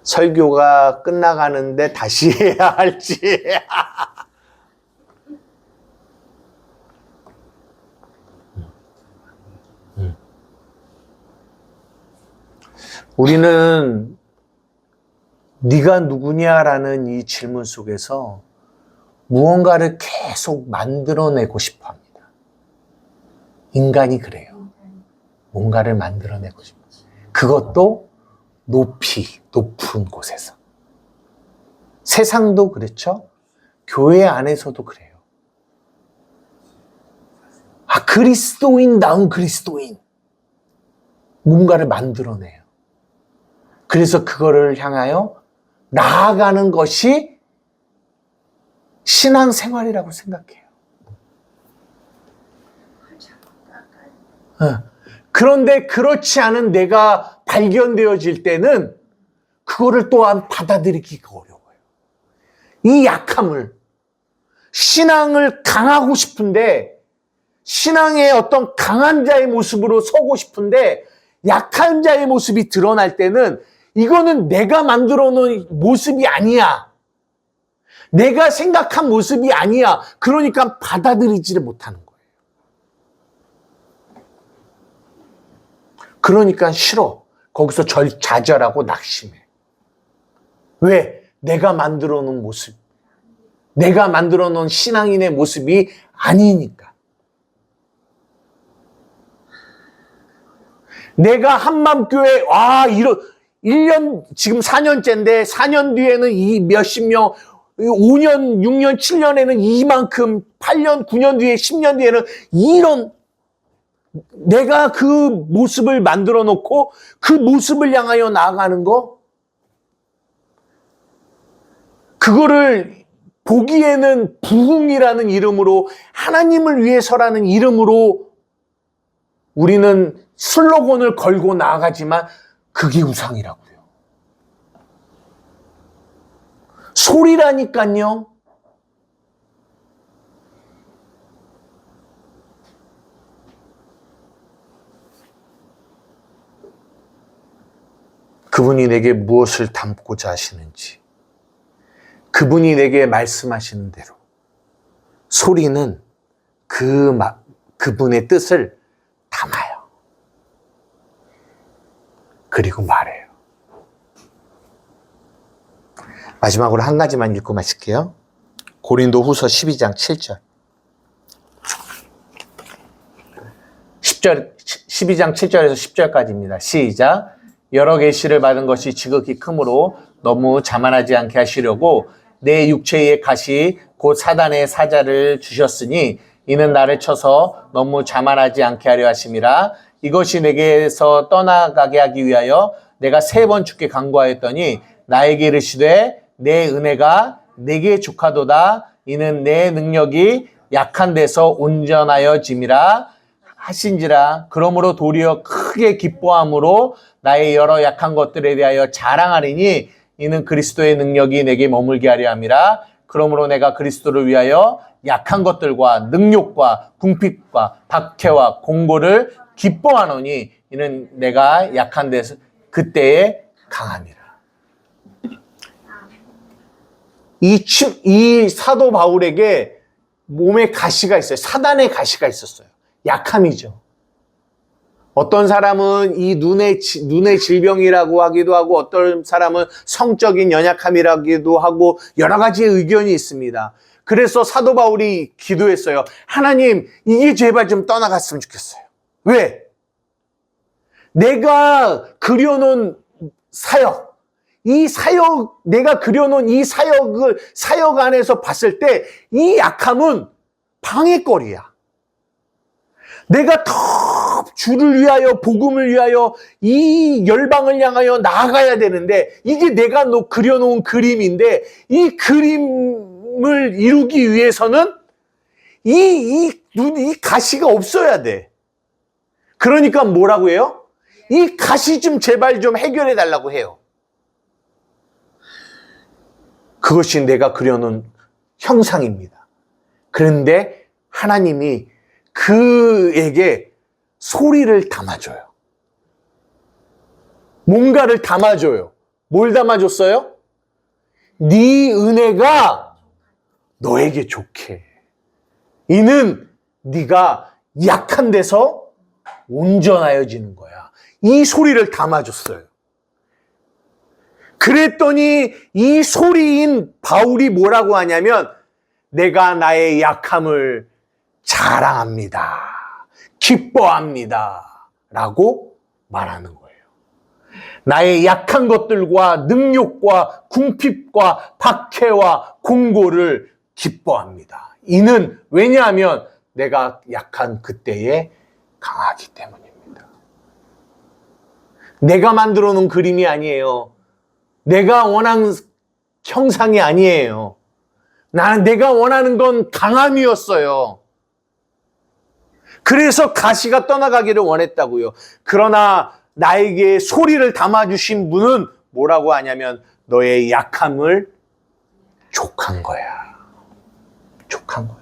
설교가 끝나가는데 다시 해야 할지. 우리는 네가 누구냐라는 이 질문 속에서 무언가를 계속 만들어내고 싶어 합니다. 인간이 그래요. 뭔가를 만들어내고 싶어. 그것도 높은 곳에서. 세상도 그렇죠. 교회 안에서도 그래요. 그리스도인다운 그리스도인. 뭔가를 만들어내요. 그래서 그거를 향하여 나아가는 것이 신앙생활이라고 생각해요. 그런데 그렇지 않은 내가 발견되어질 때는 그거를 또한 받아들이기가 어려워요. 이 약함을, 신앙을 강하고 싶은데, 신앙의 어떤 강한 자의 모습으로 서고 싶은데 약한 자의 모습이 드러날 때는 이거는 내가 만들어 놓은 모습이 아니야. 내가 생각한 모습이 아니야. 그러니까 받아들이지를 못하는 거예요. 그러니까 싫어. 거기서 좌절하고 낙심해. 왜? 내가 만들어 놓은 모습, 내가 만들어 놓은 신앙인의 모습이 아니니까. 내가 한맘교회, 1년, 지금 4년째인데, 4년 뒤에는 이 몇십 명, 5년, 6년, 7년에는 이만큼, 8년, 9년 뒤에, 10년 뒤에는 이런, 내가 그 모습을 만들어 놓고 그 모습을 향하여 나아가는 거, 그거를 보기에는 부흥이라는 이름으로, 하나님을 위해서라는 이름으로 우리는 슬로건을 걸고 나아가지만 그게 우상이라고요. 소리라니까요. 그분이 내게 무엇을 담고자 하시는지, 그분이 내게 말씀하시는 대로 소리는 그분의 뜻을 담아요. 그리고 말해요. 마지막으로 한 가지만 읽고 마칠게요. 고린도 후서 12장 7절. 12장 7절에서 10절까지입니다. 시작. 여러 계시를 받은 것이 지극히 크므로 너무 자만하지 않게 하시려고 내 육체의 가시 곧 사단의 사자를 주셨으니 이는 나를 쳐서 너무 자만하지 않게 하려 하심이라. 이것이 내게서 떠나가게 하기 위하여 내가 3번 주께 간구하였더니 나에게 이르시되 내 은혜가 내게 족하도다. 이는 내 능력이 약한 데서 온전하여짐이라 하신지라. 그러므로 도리어 크게 기뻐함으로 나의 여러 약한 것들에 대하여 자랑하리니 이는 그리스도의 능력이 내게 머물게 하려 함이라. 그러므로 내가 그리스도를 위하여 약한 것들과 능욕과 궁핍과 박해와 공고를 기뻐하노니 이는 내가 약한 데서 그때에 강함이라. 이 사도 바울에게 몸에 가시가 있어요. 사단의 가시가 있었어요. 약함이죠. 어떤 사람은 이 눈의 질병이라고 하기도 하고, 어떤 사람은 성적인 연약함이라기도 하고, 여러 가지의 의견이 있습니다. 그래서 사도 바울이 기도했어요. 하나님, 이게 제발 좀 떠나갔으면 좋겠어요. 왜? 내가 그려놓은 사역, 내가 그려놓은 이 사역 안에서 봤을 때 이 약함은 방해거리야. 내가 더 주를 위하여, 복음을 위하여, 이 열방을 향하여 나아가야 되는데, 이게 내가 그려놓은 그림인데, 이 그림을 이루기 위해서는 이 가시가 없어야 돼. 그러니까 뭐라고 해요? 이 가시 좀 제발 좀 해결해 달라고 해요. 그것이 내가 그려놓은 형상입니다. 그런데 하나님이 그에게 소리를 담아줘요. 뭔가를 담아줘요. 뭘 담아줬어요? 네 은혜가 너에게 좋게. 이는 네가 약한 데서 온전하여지는 거야. 이 소리를 담아줬어요. 그랬더니 이 소리인 바울이 뭐라고 하냐면, 내가 나의 약함을 자랑합니다. 기뻐합니다. 라고 말하는 거예요. 나의 약한 것들과 능욕과 궁핍과 박해와 공고를 기뻐합니다. 이는 왜냐하면 내가 약한 그때에 강하기 때문입니다. 내가 만들어 놓은 그림이 아니에요. 내가 원하는 형상이 아니에요. 내가 원하는 건 강함이었어요. 그래서 가시가 떠나가기를 원했다고요. 그러나 나에게 소리를 담아주신 분은 뭐라고 하냐면, 너의 약함을 족한 거야. 족한 거야.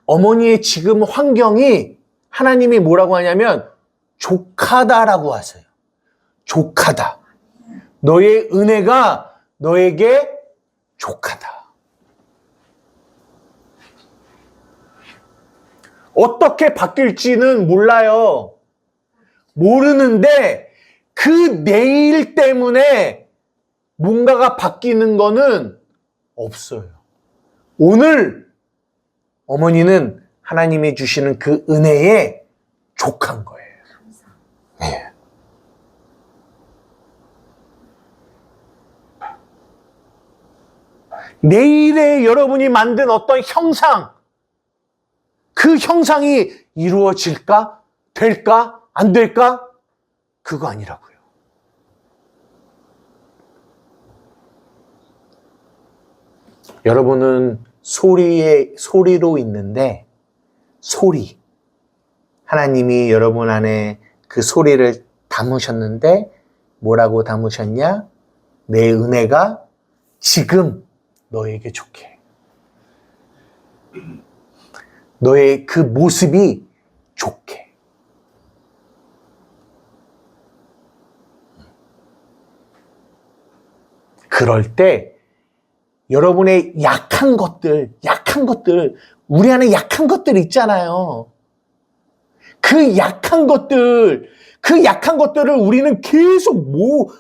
어머니의 지금 환경이 하나님이 뭐라고 하냐면 족하다라고 하세요. 족하다. 너의 은혜가 너에게 족하다. 어떻게 바뀔지는 몰라요. 모르는데 그 내일 때문에 뭔가가 바뀌는 거는 없어요. 오늘 어머니는 하나님이 주시는 그 은혜에 족한 거예요. 네. 내일에 여러분이 만든 어떤 형상, 그 형상이 이루어질까? 될까? 안 될까? 그거 아니라고요. 여러분은 소리로 있는데, 소리. 하나님이 여러분 안에 그 소리를 담으셨는데, 뭐라고 담으셨냐? 내 은혜가 지금 너에게 좋게 해. 너의 그 모습이 좋게 해. 그럴 때 여러분의 약한 것들, 우리 안에 약한 것들 있잖아요. 그 약한 것들을 우리는 계속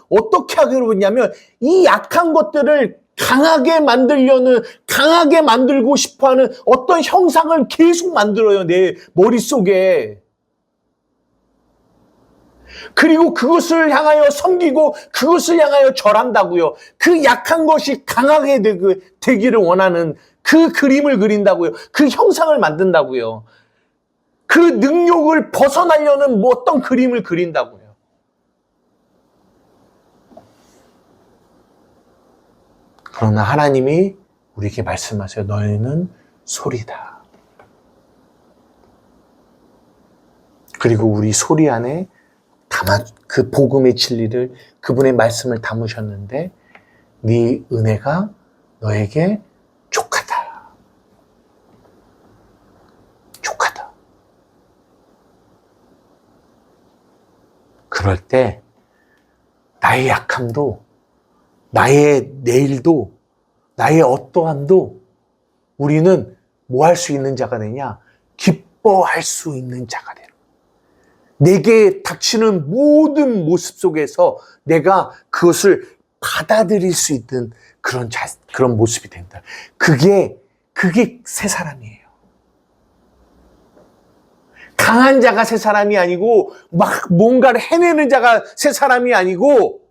어떻게 하기로 했냐면, 이 약한 것들을 강하게 만들고 싶어 하는 어떤 형상을 계속 만들어요, 내 머릿속에. 그리고 그것을 향하여 섬기고 그것을 향하여 절한다고요. 그 약한 것이 강하게 되기를 원하는 그 그림을 그린다고요. 그 형상을 만든다고요. 그 능욕을 벗어나려는 어떤 그림을 그린다고요. 그러나 하나님이 우리에게 말씀하세요. 너희는 소리다. 그리고 우리 소리 안에 그 복음의 진리를, 그분의 말씀을 담으셨는데, 네 은혜가 너에게 족하다. 족하다. 그럴 때 나의 약함도, 나의 내일도, 나의 어떠함도 우리는 뭐 할 수 있는 자가 되냐? 기뻐할 수 있는 자가 되는. 내게 닥치는 모든 모습 속에서 내가 그것을 받아들일 수 있는 그런 모습이 된다. 그게 새 사람이에요. 강한 자가 새 사람이 아니고, 막 뭔가를 해내는 자가 새 사람이 아니고,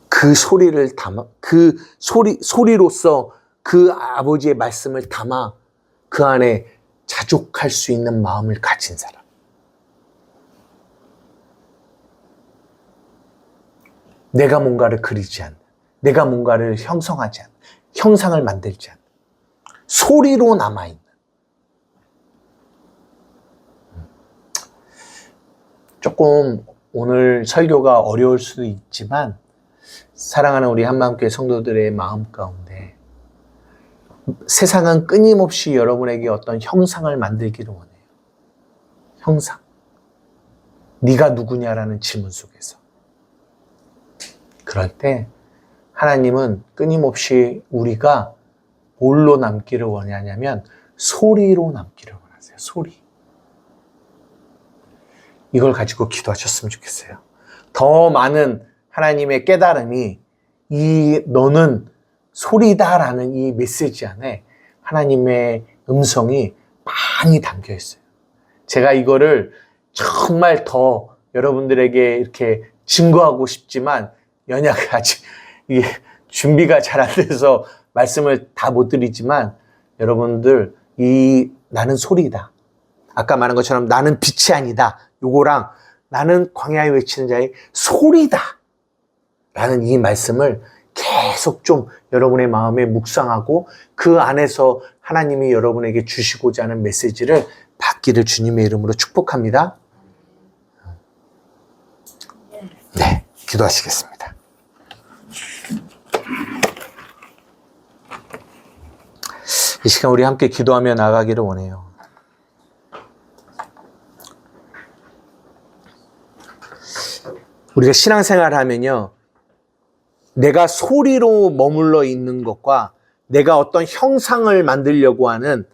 그 소리를 담아, 그 소리로서 그 아버지의 말씀을 담아 그 안에 자족할 수 있는 마음을 가진 사람. 내가 뭔가를 그리지 않는, 내가 뭔가를 형성하지 않는, 형상을 만들지 않는, 소리로 남아있는. 조금 오늘 설교가 어려울 수도 있지만, 사랑하는 우리 한마음교회 성도들의 마음 가운데 세상은 끊임없이 여러분에게 어떤 형상을 만들기를 원해요. 형상. 네가 누구냐라는 질문 속에서. 그럴 때 하나님은 끊임없이 우리가 뭘로 남기를 원하냐면 소리로 남기를 원하세요. 소리. 이걸 가지고 기도하셨으면 좋겠어요. 더 많은 하나님의 깨달음이 너는 소리다라는 이 메시지 안에 하나님의 음성이 많이 담겨 있어요. 제가 이거를 정말 더 여러분들에게 이렇게 증거하고 싶지만 연약하게 아직 이게 준비가 잘 안 돼서 말씀을 다 못 드리지만 여러분들 나는 소리다. 아까 말한 것처럼 나는 빛이 아니다. 요거랑 나는 광야에 외치는 자의 소리다. 라는 이 말씀을 계속 좀 여러분의 마음에 묵상하고 그 안에서 하나님이 여러분에게 주시고자 하는 메시지를 받기를 주님의 이름으로 축복합니다. 네, 기도하시겠습니다. 이 시간 우리 함께 기도하며 나가기를 원해요. 우리가 신앙생활을 하면요, 내가 소리로 머물러 있는 것과 내가 어떤 형상을 만들려고 하는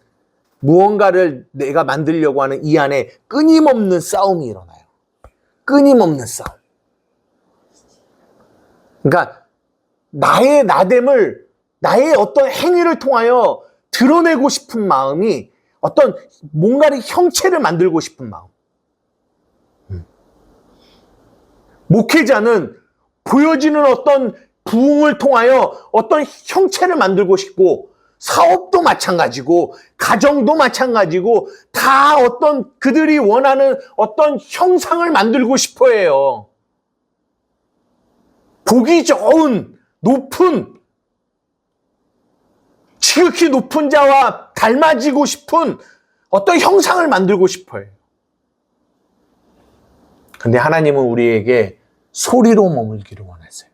무언가를 내가 만들려고 하는 이 안에 끊임없는 싸움이 일어나요. 끊임없는 싸움. 그러니까 나의 나됨을, 나의 어떤 행위를 통하여 드러내고 싶은 마음이 어떤 뭔가를 형체를 만들고 싶은 마음. 목회자는 보여지는 어떤 부흥을 통하여 어떤 형체를 만들고 싶고, 사업도 마찬가지고, 가정도 마찬가지고, 다 어떤 그들이 원하는 어떤 형상을 만들고 싶어 해요. 보기 좋은, 높은, 지극히 높은 자와 닮아지고 싶은 어떤 형상을 만들고 싶어 해요. 근데 하나님은 우리에게 소리로 머물기를 원하세요.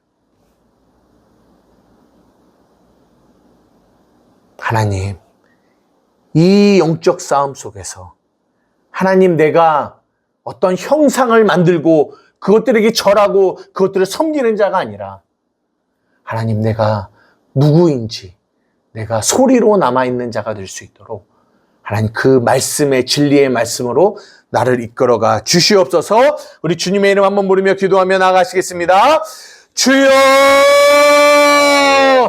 하나님, 이 영적 싸움 속에서 하나님, 내가 어떤 형상을 만들고 그것들에게 절하고 그것들을 섬기는 자가 아니라 하나님, 내가 누구인지 내가 소리로 남아있는 자가 될 수 있도록 하나님, 그 말씀의 진리의 말씀으로 나를 이끌어가 주시옵소서. 우리 주님의 이름 한번 부르며 기도하며 나아가시겠습니다. 주여